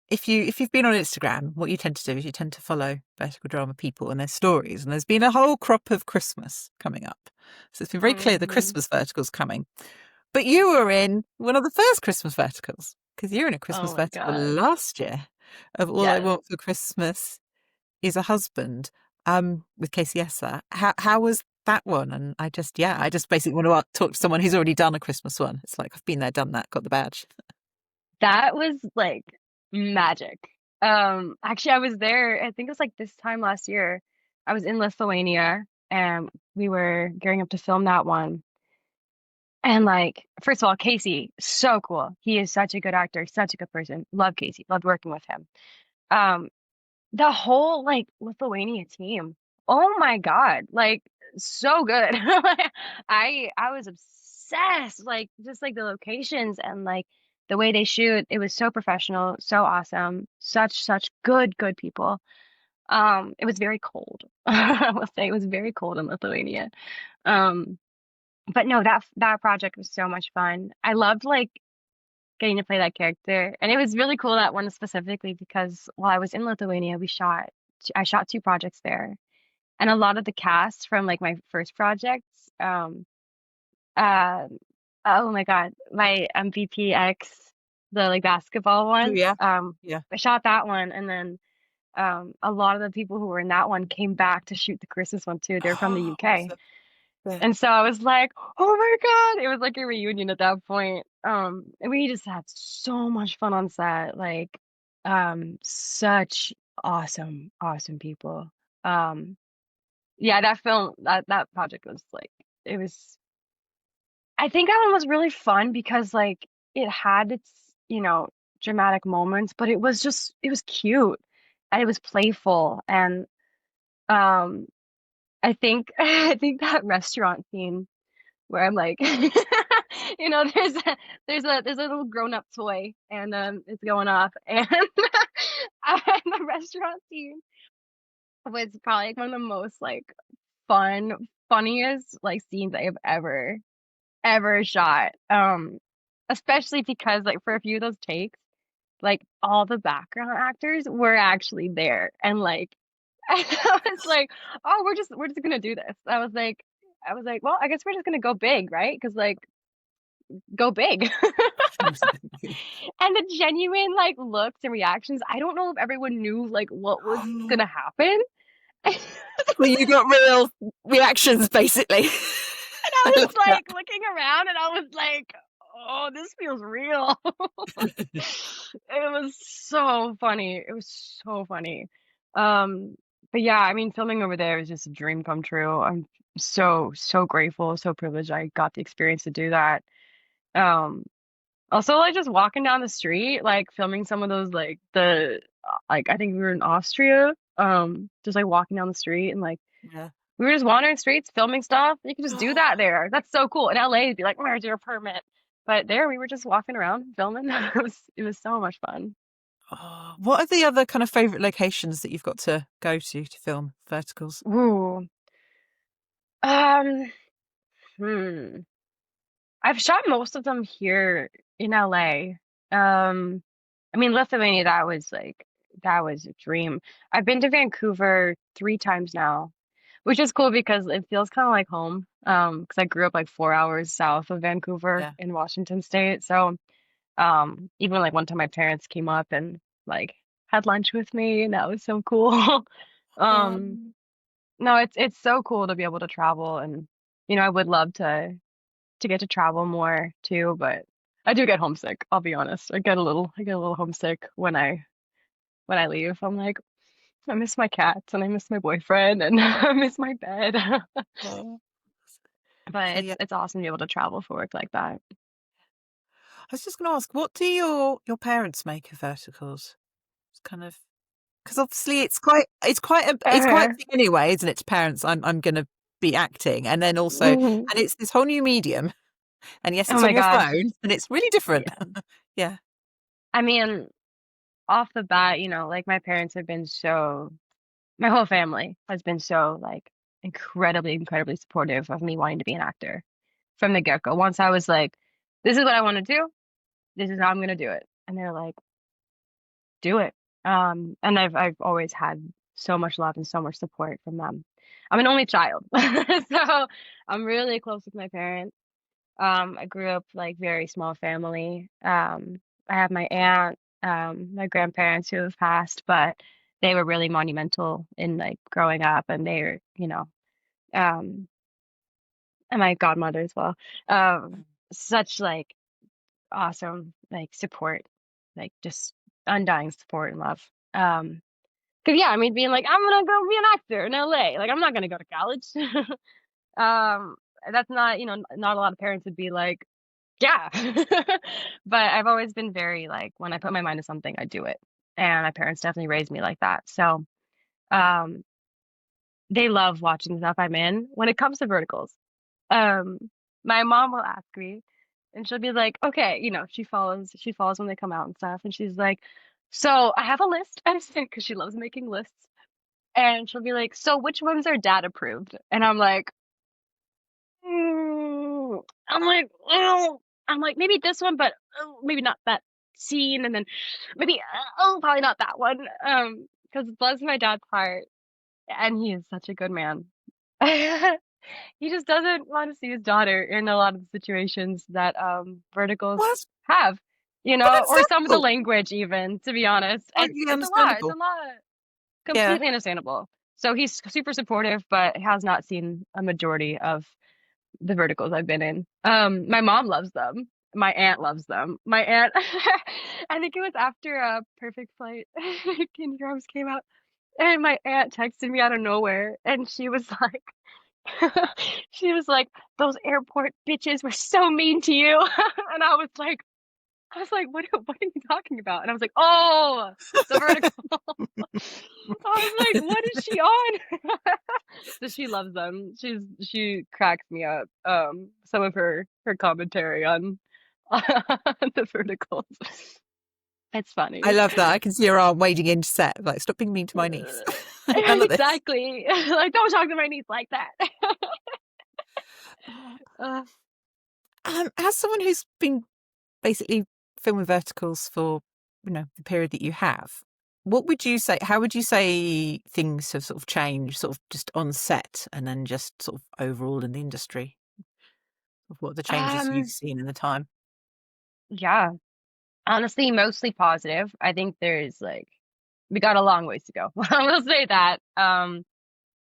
if you've been on Instagram, what you tend to do is you tend to follow vertical drama people and their stories, and there's been a whole crop of Christmas coming up. So it's been very clear the Hmm. Christmas vertical's coming. But you were in one of the first Christmas verticals because you're in a Oh Christmas my vertical God. last year of All I Yes. Want for Christmas is a Husband, with Casey Esser. How was that one? And I just basically want to talk to someone who's already done a Christmas one. It's like I've been there, done that, got the badge. That was like magic. Actually, I was there, I think it was like this time last year. I was in Lithuania and we were gearing up to film that one. And like, first of all, Casey, so cool. He is such a good actor, such a good person. Love Casey, loved working with him. Um, the whole like Lithuania team, oh my God, like so good. I was obsessed, like just like the locations and like the way they shoot. It was so professional, so awesome. Such good people. It was very cold. I will say it was very cold in Lithuania. Um, but no, that project was so much fun. I loved like getting to play that character, and it was really cool that one specifically because while I was in Lithuania, I shot two projects there, and a lot of the cast from like my first projects, uh, oh my God, my MVPX, the like basketball Oh one, yeah, yeah. I shot that one, and then a lot of the people who were in that one came back to shoot the Christmas one too. They're from the Oh, UK. awesome. Yeah. And so I was like, oh my God. It was like a reunion at that point. And we just had so much fun on set. Like, such awesome people. Um, yeah, that project was like, it was, I think that one was really fun because like it had its, you know, dramatic moments, but it was cute and it was playful. And, um, I think that restaurant scene where I'm like, there's a little grown up toy and it's going off and the restaurant scene was probably like, one of the most like funniest like scenes I have ever shot. Especially because like for a few of those takes, like all the background actors were actually there and like I was like, oh, we're just gonna do this. I was like, well, I guess we're just gonna go big, right? Because like go big. And the genuine like looks and reactions, I don't know if everyone knew like what was Oh, gonna happen. And well, you got real reactions, basically. I I was love that. like looking around and I was like, oh, this feels real. It was so funny. It was so funny. Um, but yeah, I mean, filming over there is just a dream come true. I'm so grateful, so privileged I got the experience to do that. Um, Also, like just walking down the street, like filming some of those, like I think we were in Austria, just like walking down the street and like Yeah. we were just wandering streets, filming stuff. You can just do that there. That's so cool. In LA, it'd be like, where's your permit? But there, we were just walking around filming. It was so much fun. Oh, what are the other kind of favorite locations that you've got to go to film verticals? Ooh. Um, hmm. I've shot most of them here in LA. I mean, Lithuania, that was a dream. I've been to Vancouver 3 times now, which is cool because it feels kind of like home. Because I grew up like 4 hours south of Vancouver Yeah. in Washington State. So, even like one time my parents came up and like had lunch with me, and that was so cool. Um, Um, no, it's so cool to be able to travel, and I would love to get to travel more too, but I do get homesick, I'll be honest. I get a little homesick when I leave. I'm like, I miss my cats and I miss my boyfriend and I miss my bed. oh. But So yeah, it's awesome to be able to travel for work like that. I was just going to ask, what do your parents make of verticals? It's kind of because obviously it's quite a thing anyway, isn't it? To parents, I'm going to be acting, and then also, Mhm. and it's this whole new medium, and yes, Oh it's on my your gosh. phone, and it's really different. Yeah. Yeah. I mean, off the bat, like my parents have been my whole family has been so like incredibly, incredibly supportive of me wanting to be an actor from the get-go. Once I was like, this is what I want to do. This is how I'm gonna do it. And they're like, do it. And I've always had so much love and so much support from them. I'm an only child, so I'm really close with my parents. I grew up like very small family. I have my aunt, my grandparents who have passed, but they were really monumental in like growing up, and they were, um, and my godmother as well. Such like awesome like support, like just undying support and love. Um, 'Cause yeah, I mean being like, I'm gonna go be an actor in LA. Like I'm not gonna go to college. Um, that's not, not a lot of parents would be like, yeah. But I've always been very like when I put my mind to something, I do it. And my parents definitely raised me like that. So um they love watching the stuff I'm in. When it comes to verticals, um, my mom will ask me and she'll be like, okay, she follows when they come out and stuff. And she's like, so I have a list, because she loves making lists. And she'll be like, so which ones are dad approved? And I'm like, mm. I'm like, maybe this one, but maybe not that scene. And then maybe, probably not that one. Because bless my dad's heart. And he is such a good man. He just doesn't want to see his daughter in a lot of the situations that verticals Well, that's have, or some of the understandable. language even, to be honest. Totally It's a lot. It's a understandable. lot. Yeah. Completely understandable. So he's super supportive, but has not seen a majority of the verticals I've been in. My mom loves them. My aunt loves them. My aunt, I think it was after Perfect Flight King Drums came out, and my aunt texted me out of nowhere, and she was like, she was like, "Those airport bitches were so mean to you," and I was like, what are you talking about? And I was like, oh, the vertical. I was like, what is she on? So she loves them. She cracks me up. Some of her commentary on on the verticals. It's I funny. love that. I can see your arm wading into set. Like, stop being mean to my niece. None of this. Exactly. Like, don't talk to my niece like that. Uh, As someone who's been basically filming verticals for the period that you have, what would you say? How would you say things have sort of changed, sort of just on set, and then just sort of overall in the industry? Of what the changes you've um, seen in the time? yeah, honestly, mostly positive. I think there's like we got a long ways to go. I will say that.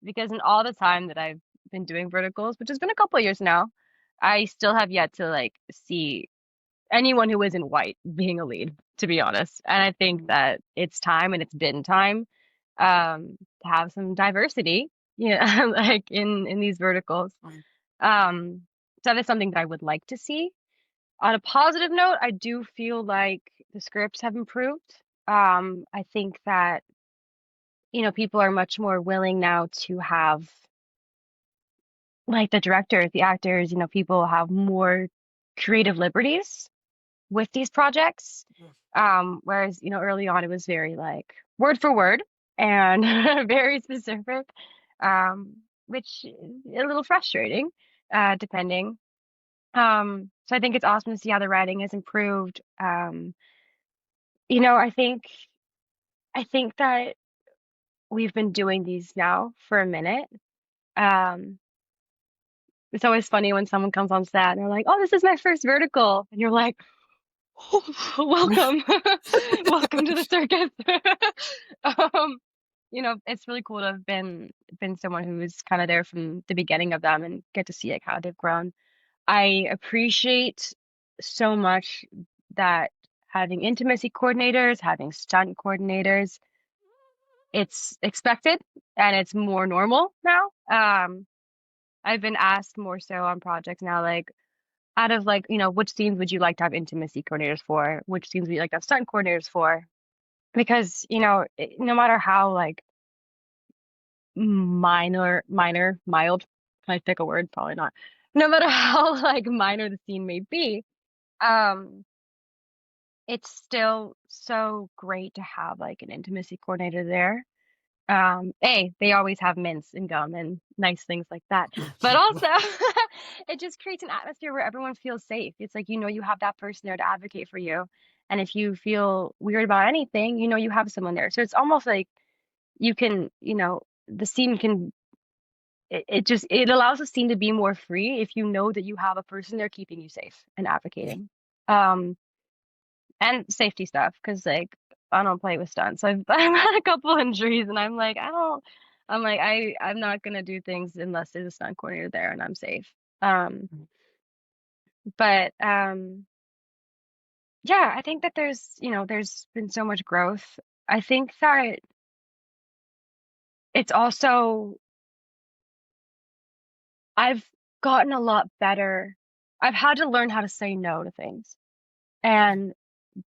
Because in all the time that I've been doing verticals, which has been a couple of years now, I still have yet to like see anyone who isn't white being a lead, to be honest. And I think that it's time and it's been time to have some diversity, like in these verticals. Mm. Um, so that is something that I would like to see. On a positive note, I do feel like the scripts have improved. I think that, people are much more willing now to have like the directors, the actors, people have more creative liberties with these projects. Whereas, early on it was very like word for word and very specific, which is a little frustrating, depending. So I think it's awesome to see how the writing has improved. I think that we've been doing these now for a minute. Um, it's always funny when someone comes on set and they're like, "Oh, this is my first vertical," and you're like, "Welcome, welcome to the circus." Um, it's really cool to have been someone who was kind of there from the beginning of them and get to see like how they've grown. I appreciate so much that having intimacy coordinators, having stunt coordinators, it's expected and it's more normal now. I've been asked more so on projects now, like out of like, which scenes would you like to have intimacy coordinators for? Which scenes would you like to have stunt coordinators for? Because, no matter how like mild, can I pick a word? Probably not. No matter how like minor the scene may be, um, it's still so great to have like an intimacy coordinator there. They always have mints and gum and nice things like that. But also, it just creates an atmosphere where everyone feels safe. It's like, you have that person there to advocate for you. And if you feel weird about anything, you have someone there. So it's almost like you can, the scene can, it allows the scene to be more free if you know that you have a person there keeping you safe and Yeah. advocating. Um, and safety stuff because like I don't play with stunts. I've had a couple injuries and I'm not gonna do things unless there's a stunt coordinator there and I'm safe. Um, but yeah, I think that there's been so much growth. I think that it's also I've gotten a lot better. I've had to learn how to say no to things and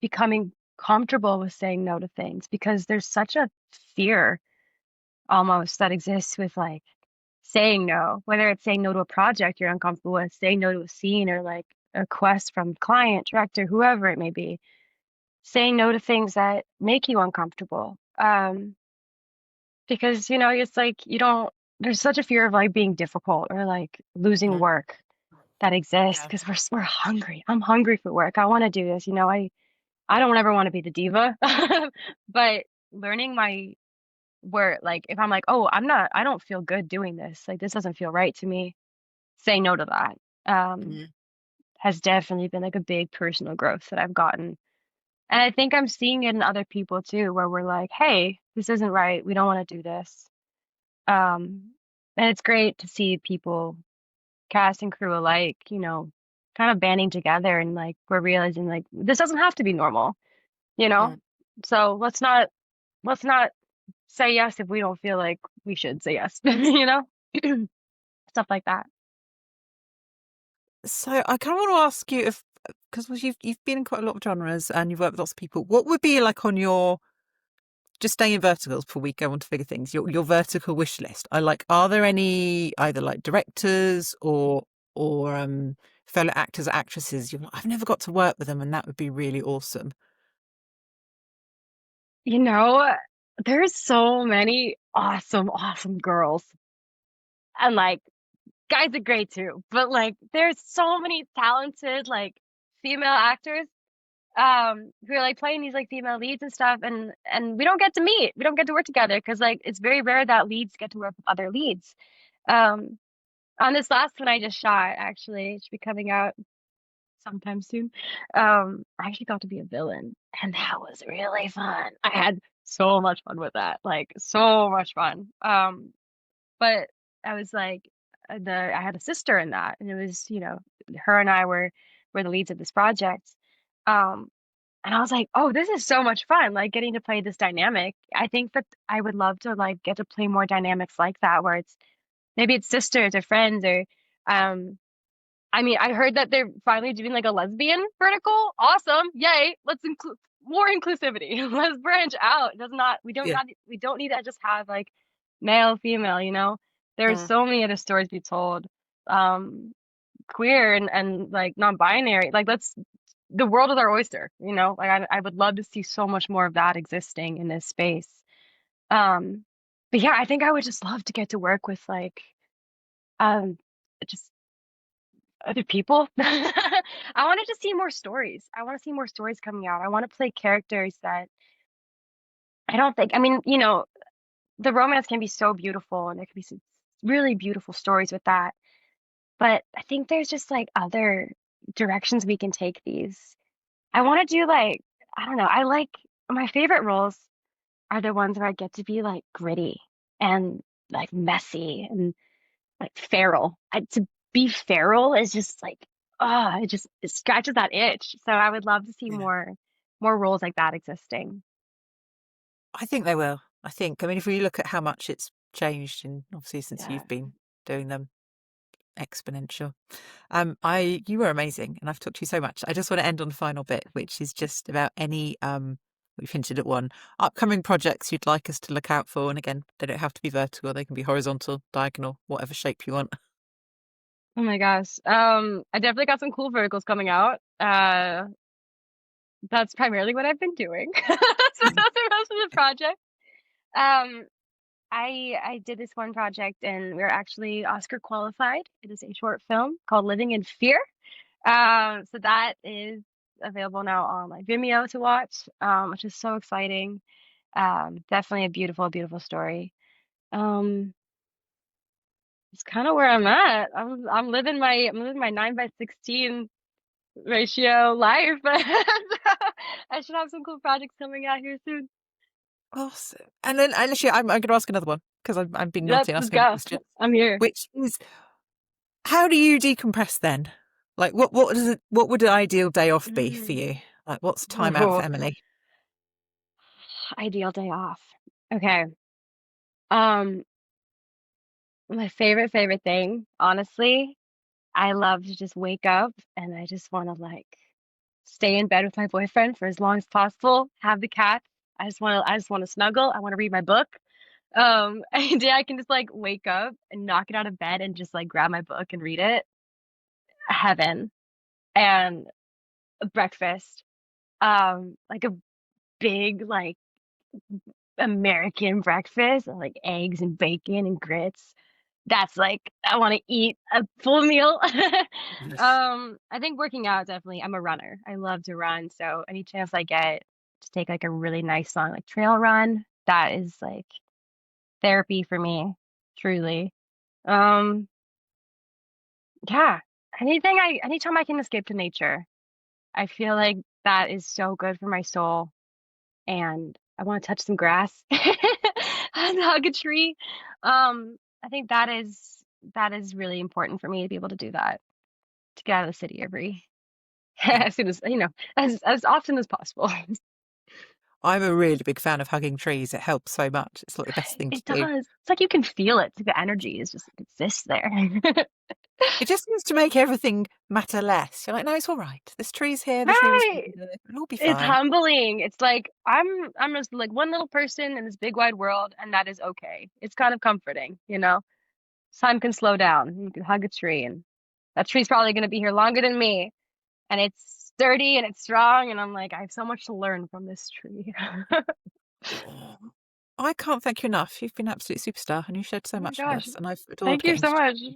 becoming comfortable with saying no to things because there's such a fear almost that exists with like saying no, whether it's saying no to a project you're uncomfortable with, saying no to a scene or like a request from client, director, whoever it may be, saying no to things that make you uncomfortable. Because it's like there's such a fear of like being difficult or like losing Mhm. work that exists Yeah. because we're hungry. I'm hungry for work. I want to do this. I don't ever want to be the diva, but learning my where like if I'm like, oh, I don't feel good doing this. Like this doesn't feel right to me. Say no to that. Um, Mhm. has definitely been like a big personal growth that I've gotten. And I think I'm seeing it in other people too, where we're like, hey, this isn't right. We don't want to do this. And it's great to see people, cast and crew alike, kind of banding together and like we're realizing like this doesn't have to be normal, you know? Mm. So let's not say yes if we don't feel like we should say yes, Stuff like that. So I kind of want to ask you if, because you've been in quite a lot of genres and you've worked with lots of people, what would be like on your, just staying in verticals before we go on to bigger things, your vertical wish list? Are there any either like directors or fellow actors or actresses I've never got to work with them and that would be really awesome? You know, there's so many awesome, awesome girls. And like guys are great too. But like there's so many talented like female actors who are like playing these like female leads and stuff and we don't get to meet. We don't get to work together because like it's very rare that leads get to work with other leads. Um on this last one I just shot, actually, it should be coming out sometime soon. I actually got to be a villain, and that was really fun. I had so much fun with that, like so much fun. But I was like, I had a sister in that, and it was, her and I were the leads of this project. Um, and I was like, oh, this is so much fun, like getting to play this dynamic. I think that I would love to like get to play more dynamics like that, where maybe it's sisters or friends or um I mean, I heard that they're finally doing like a lesbian vertical. Awesome. Yay. Let's include more inclusivity. Let's branch out. It does not Yeah. we don't need to just have like male, female, There's Mm. so many other stories to be told. Um, queer and like non-binary. Like the world is our oyster, you know? Like I would love to see so much more of that existing in this space. Um, but yeah, I think I would just love to get to work with like um just other people. I wanted to see more stories. I want to see more stories coming out. I want to play characters that I don't think, I mean, you know, the romance can be so beautiful and there can be some really beautiful stories with that. But I think there's just like other directions we can take these. I want to do like, I don't know, I like my favorite roles are the ones where I get to be like gritty and like messy and like feral. To be feral is just like, it just it scratches that itch. So I would love to see Yeah. more roles like that existing. I think they will. I mean, if we look at how much it's changed, and obviously since Yeah. you've been doing them, exponential. You were amazing, and I've talked to you so much. I just want to end on the final bit, which is just about any we've hinted at one upcoming projects you'd like us to look out for. And again, they don't have to be vertical; they can be horizontal, diagonal, whatever shape you want. Oh my gosh. I definitely got some cool verticals coming out. That's primarily what I've been doing. So those are most of the projects. Um, I did this one project and we are actually Oscar qualified. It is a short film called Living in Fear. So that is available now on like Vimeo to watch, which is so exciting. Definitely a beautiful, beautiful story. Um, it's kind of where I'm at. I'm living my 9 by 16 ratio life. I should have some cool projects coming out here soon. Awesome. And then, actually, I'm going to ask another one because I'm being Yep, naughty and let's asking a go. question, I'm here. which is, how do you decompress then? Like, what would an ideal day off be for Mm. you? Like, what's time out for Oh, Emily? ideal day off. Okay. Um, my favorite thing, honestly, I love to just wake up and I just want to like stay in bed with my boyfriend for as long as possible, have the cat. I just want to snuggle. I want to read my book. And yeah, I can just like wake up and knock it out of bed and just like grab my book and read it. Heaven. And breakfast. Like a big like American breakfast, like eggs and bacon and grits. That's like I want to eat a full meal. Yes. I think working out definitely. I'm a runner. I love to run, so any chance I get to take like a really nice long like trail run, that is like therapy for me, truly. Um, yeah. Anytime I can escape to nature, I feel like that is so good for my soul and I want to touch some grass and hug a tree. I think that is really important for me to be able to do that, to get out of the city every Yeah. as soon as you know, as often as possible. I'm a really big fan of hugging trees. It helps so much. It's like the best thing to It do. does. It's like you can feel it. It's like the energy is just it exists there. It just seems to make everything matter less. You're like, no, it's all right. This tree's here. This human's Right. here. It'll all be It's fine. humbling. It's like I'm just like one little person in this big wide world, and that is okay. It's kind of comforting, you know. Time can slow down. You can hug a tree, and that tree's probably going to be here longer than me. And it's sturdy and it's strong. And I'm like, I have so much to learn from this tree. Oh, I can't thank you enough. You've been an absolute superstar and you shared so Oh my much with gosh. us. And I've adored Thank you getting so to talk much. to you.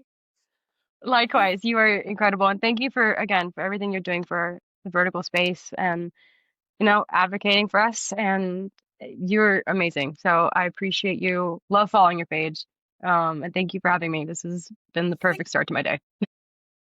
Likewise, you are incredible. And thank you for, again, for everything you're doing for the vertical space and, you know, advocating for us. And you're amazing. So I appreciate you. Love following your page. And thank you for having me. This has been the Thank perfect start to my day.